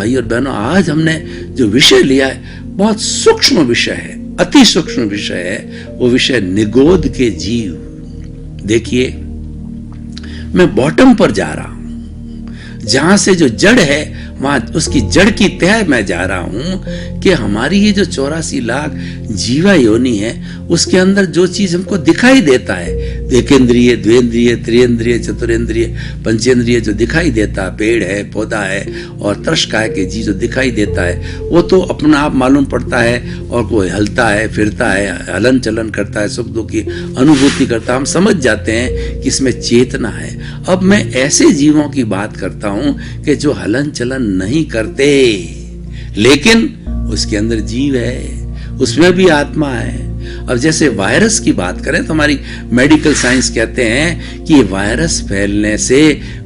भाई और बहनों, आज हमने जो विषय लिया है बहुत सूक्ष्म विषय है, अति सूक्ष्म विषय है। वो विषय निगोद के जीव। देखिए, मैं बॉटम पर जा रहा हूं, जहां से जो जड़ है वहां उसकी जड़ की तह मैं जा रहा हूं कि हमारी ये जो 84 लाख जीवा योनि है उसके अंदर जो चीज हमको दिखाई देता है, एकेंद्रिय, द्वेंद्रिय, त्रियेंद्रिय, चतुरेंद्रिय, पंचेंद्रिय जो दिखाई देता है, पेड़ है, पौधा है और तृष्काय के जीव जो दिखाई देता है, वो तो अपना आप मालूम पड़ता है और कोई हलता है, फिरता है, हलन चलन करता है, सुख दुख की अनुभूति करता है, हम समझ जाते हैं कि इसमें चेतना है। अब मैं ऐसे जीवों की बात करता हूं कि जो हलन चलन नहीं करते, लेकिन उसके अंदर जीव है, उसमें भी आत्मा है। अब जैसे वायरस की बात करें तो हमारी मेडिकल साइंस कहते हैं कि वायरस फैलने से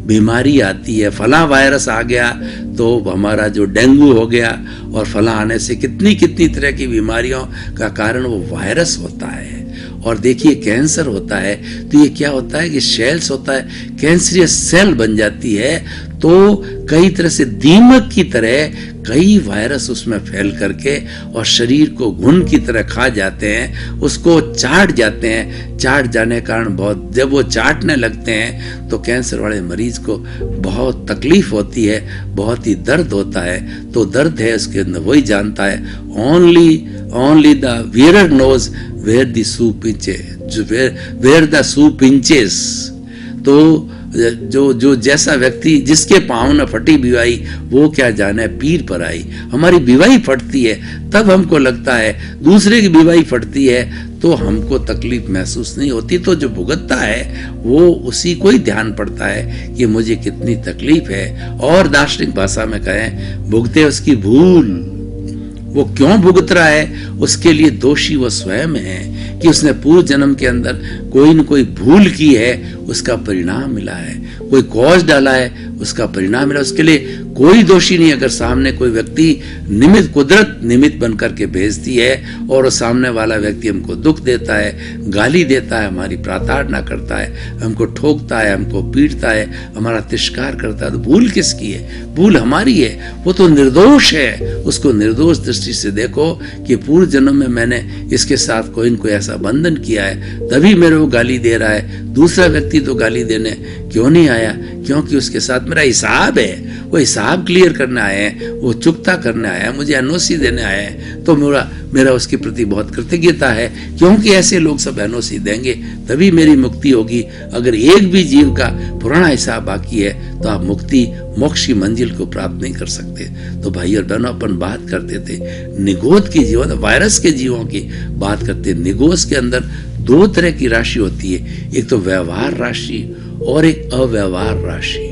बीमारी आती है। फला वायरस आ गया तो हमारा जो डेंगू हो गया, और फला आने से कितनी कितनी तरह की बीमारियों का कारण वो वायरस होता है। और देखिए, कैंसर होता है तो ये क्या होता है कि सेल्स होता है, कैंसरियस सेल बन जाती है, तो कई तरह से दीमक की तरह कई वायरस उसमें फैल करके और शरीर को घुन की तरह खा जाते हैं, उसको चाट जाते हैं। चाट जाने के कारण बहुत, जब वो चाटने लगते हैं तो कैंसर वाले मरीज को बहुत तकलीफ होती है, बहुत ही दर्द होता है। तो दर्द है उसके अंदर वही जानता है, only the wearer knows where the shoe pinches, where the shoe pinches. तो जो जैसा व्यक्ति जिसके पाँव न फटी बिवाई वो क्या जाने पीर पर आई। हमारी बिवाई फटती है तब हमको लगता है, दूसरे की बिवाई फटती है तो हमको तकलीफ महसूस नहीं होती। तो जो भुगतता है वो उसी को ही ध्यान पड़ता है कि मुझे कितनी तकलीफ है। और दार्शनिक भाषा में कहें, भुगते उसकी भूल। वो क्यों भुगत रहा है, उसके लिए दोषी वो स्वयं है कि उसने पूर्व जन्म के अंदर कोई न कोई भूल की है, उसका परिणाम मिला है, कोई कॉज डाला है, उसका परिणाम मिला। उसके लिए कोई दोषी नहीं। अगर सामने कोई व्यक्ति निमित्त, कुदरत निमित्त बनकर के भेजती है और वो सामने वाला व्यक्ति हमको दुख देता है, गाली देता है, हमारी प्रार्थना करता है, हमको ठोकता है, हमको पीटता है, हमारा तिरस्कार करता है, तो भूल किसकी है? भूल हमारी है। वो तो निर्दोष है। उसको निर्दोष दृष्टि से देखो कि पूर्व जन्म में मैंने इसके साथ कोई न कोई ऐसा बंधन किया है, तभी मेरे को गाली दे रहा है। दूसरा व्यक्ति तो गाली देने क्यों नहीं आया? क्योंकि उसके साथ मेरा हिसाब है। वो हिसाब क्लियर करने आए हैं, वो चुकता करने आया है, मुझे एनओसी देने आए हैं। तो मेरा उसके प्रति बहुत कृतज्ञता है, क्योंकि ऐसे लोग सब एनओसी देंगे तभी मेरी मुक्ति होगी। अगर एक भी जीव का पुराना हिसाब बाकी है तो आप मुक्ति, मोक्ष की मंजिल को प्राप्त नहीं कर सकते। तो भाई और बहनों, अपन बात करते थे निगोद के जीवन, वायरस के जीवों की बात करते। निगोद के अंदर दो तरह की राशि होती है, एक तो व्यवहार राशि और एक अव्यवहार राशि।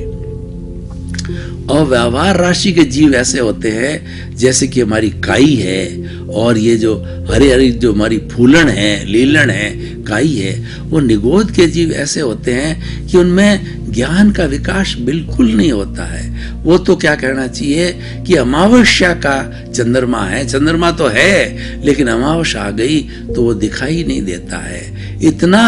अव्यवहार राशि के जीव ऐसे होते हैं जैसे कि हमारी काई है, और ये जो हरे हरे जो हमारी फूलन है, लीलन है, काई है, वो निगोद के जीव ऐसे होते हैं कि उनमें ज्ञान का विकास बिल्कुल नहीं होता है। वो तो क्या कहना चाहिए कि अमावस्या का चंद्रमा है। चंद्रमा तो है लेकिन अमावस्या आ गई तो वो दिखाई नहीं देता है। इतना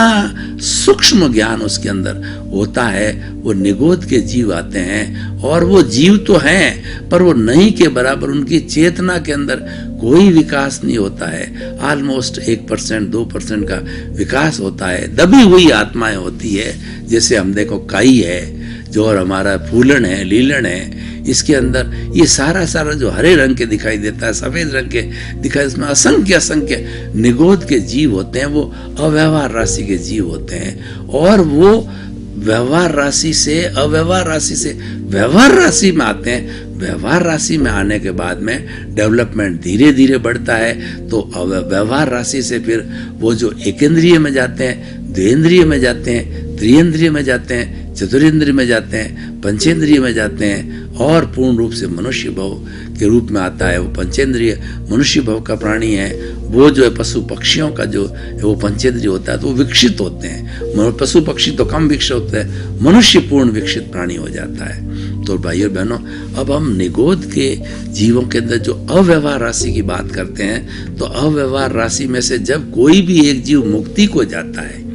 सूक्ष्म ज्ञान उसके अंदर होता है। वो निगोद के जीव आते हैं और वो जीव तो हैं पर वो नहीं के बराबर, उनकी चेतना के अंदर कोई विकास नहीं होता है। ऑलमोस्ट 1% 2% का विकास होता है। दबी हुई आत्माएं होती है। जैसे हम देखो काई है जो, और हमारा फूलन है, लीलन है, इसके अंदर ये सारा जो हरे रंग के दिखाई देता है, सफेद रंग के दिखाई, इसमें असंख्य निगोद के जीव होते हैं। वो अव्यवहार राशि के जीव होते हैं और वो व्यवहार राशि से अव्यवहार राशि से व्यवहार राशि में आते हैं। व्यवहार राशि में आने के बाद में डेवलपमेंट धीरे धीरे बढ़ता है। तो व्यवहार राशि से फिर वो जो एकेंद्रिय में जाते हैं, द्विंद्रिय में जाते हैं, त्रियेंद्रिय में जाते हैं, चतुरेंद्रिय में जाते हैं, पंचेंद्रिय में जाते हैं और पूर्ण रूप से मनुष्य भव के रूप में आता है। वो पंचेंद्रिय मनुष्य भव का प्राणी है। वो जो है पशु पक्षियों का जो है वो पंचेंद्रिय होता है तो वो विकसित होते हैं। पशु पक्षी तो कम विकसित होते हैं, मनुष्य पूर्ण विकसित प्राणी हो जाता है। तो भाई और बहनों, अब हम निगोद के जीवों के अंदर जो अव्यवहार राशि की बात करते हैं, तो अव्यवहार राशि में से जब कोई भी एक जीव मुक्ति को जाता है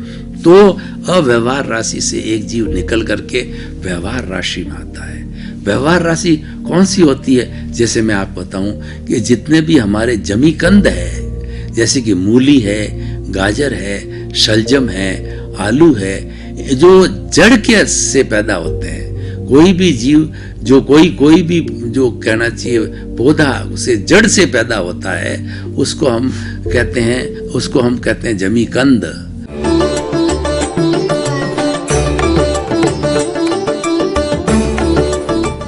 तो अव्यवहार राशि से एक जीव निकल करके व्यवहार राशि में आता है। व्यवहार राशि कौन सी होती है? जैसे मैं आपको बताऊं कि जितने भी हमारे जमीकंद है, जैसे कि मूली है, गाजर है, शलजम है, आलू है, जो जड़ के से पैदा होते हैं। कोई भी जीव जो कोई भी जो कहना चाहिए पौधा उसे जड़ से पैदा होता है, उसको हम कहते हैं जमीकंद।